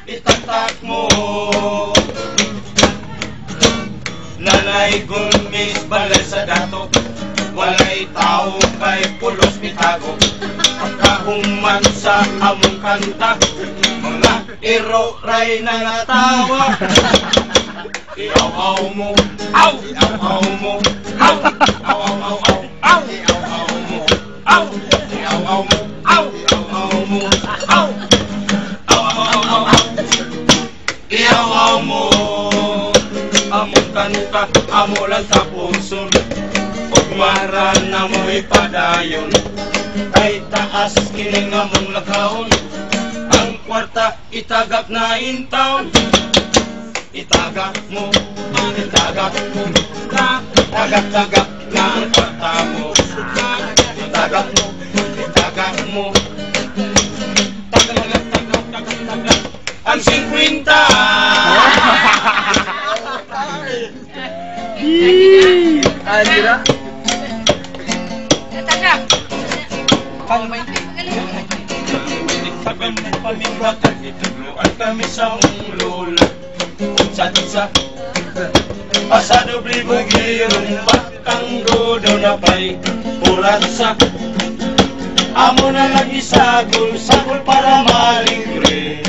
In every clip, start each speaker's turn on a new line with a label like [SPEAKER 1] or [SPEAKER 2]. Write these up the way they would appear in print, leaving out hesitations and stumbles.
[SPEAKER 1] Itatak mo nanay gumis balay sa dato, walay tao kay pulos bitago. Pagkahuman sa among kanta, mga iro ray nangatawa. Iaw-aw mo, aw! Iaw-aw mo, aw! Aw-aw-aw, aw! Aw! Iaw-aw mo, aw! Iaw-aw mo, aw! Iaw-aw mo, aw! Aw-aw-aw, aw! Iaw-aw mo, among kanta, amo lang tapuson. Ugmaran na mo ipadayon, kay taas kining among lakaon. Ang kwarta itagak na intaw. Itagak mo, tagak mo, tagak na ang kwarta mo. Itagak mo, tagak ang 50.
[SPEAKER 2] Anjira.
[SPEAKER 3] Tagak.
[SPEAKER 1] Pamimbakan itugluan kami sa lola. Sa pasado blibo girong batang godo na pa'y puratsa. Amo na lagi sagol para maligre.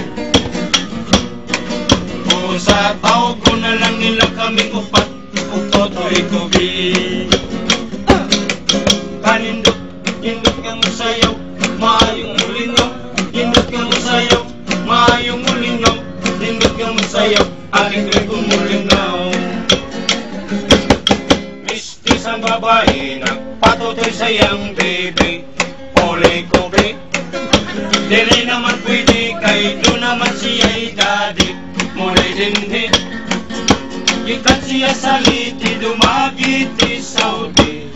[SPEAKER 1] O sa tao ko na lang nila kaming upat, utotoy kubi. Kanindot, indot kang sayaw, maayong mulingaw. Indot kang sayaw, maayong mulingaw. Indot kang sayaw, aling kong mulingaw. Mistis ang babae, nagpatutoy sayang baby. Olay kobe, dili naman pwede kay doon naman siya'y daddy. Mulay dindi, ikat siya sa liti, dumagiti Saudi.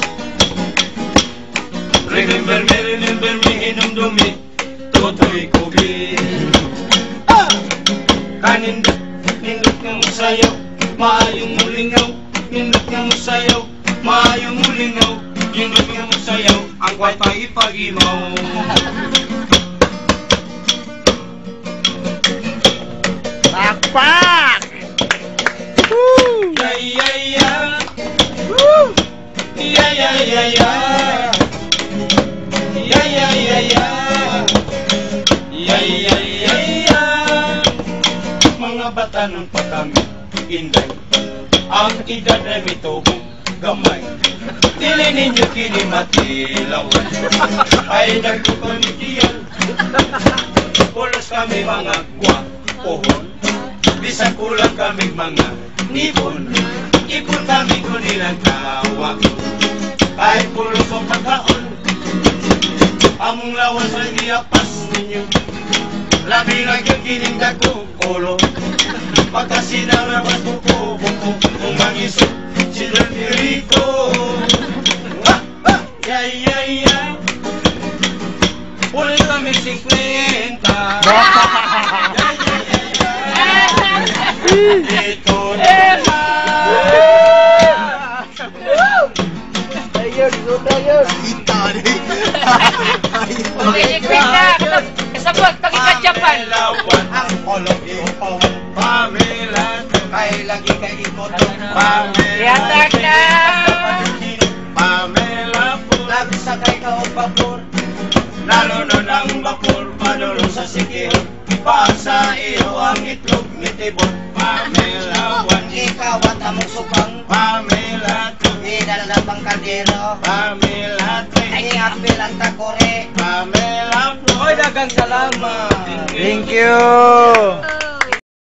[SPEAKER 1] Remember me, hinong dumi, tutoy kubi. Kanindot, nindot kang sayaw, maayong mulingaw. Nindot kang sayaw, maayong mulingaw. Nindot kang sayaw, ang kwata ipagimaw.
[SPEAKER 2] Pakpak!
[SPEAKER 1] Ya ya ya, ya ya ya ya, ya ya ya ya, ya ya ya ya. Mga bata nun pa kami, inday, ang edad ay mitubong gamay. Dili ninyo kinimatilawan, ay nagkukunitiyan. Pulos kami mga guwapohon, bisan kulang kami mga nipon. Ipon kami ko nilang tawa, kahit pulos o pagkaon. Among lawas ay iyapas ninyo, labi lang yung kinindag ko kolo. Pagka sinarawas ko buko, kung mangisok si Don Rico. Ya ya ya, pulis kami 50. Ito naman.
[SPEAKER 2] Ayun, ayun.
[SPEAKER 3] Okay, quick. Kasabot, pag-ikatyapan.
[SPEAKER 1] Ang kolong iyong Pamela, kay lagi kay ikot. Pamela,
[SPEAKER 3] Yatak na.
[SPEAKER 1] Pamela po, nagsakay ka o vapor. Lalo na ng vapor, padulong sa sikil. Pasa iyo ang itlog ni Tibot. Pamela, wan ikaw at among supang. Pamela, idala pang kaldero. Pamela, ay apil ang takore. Pamela, oy dagang salamat.
[SPEAKER 2] Thank you.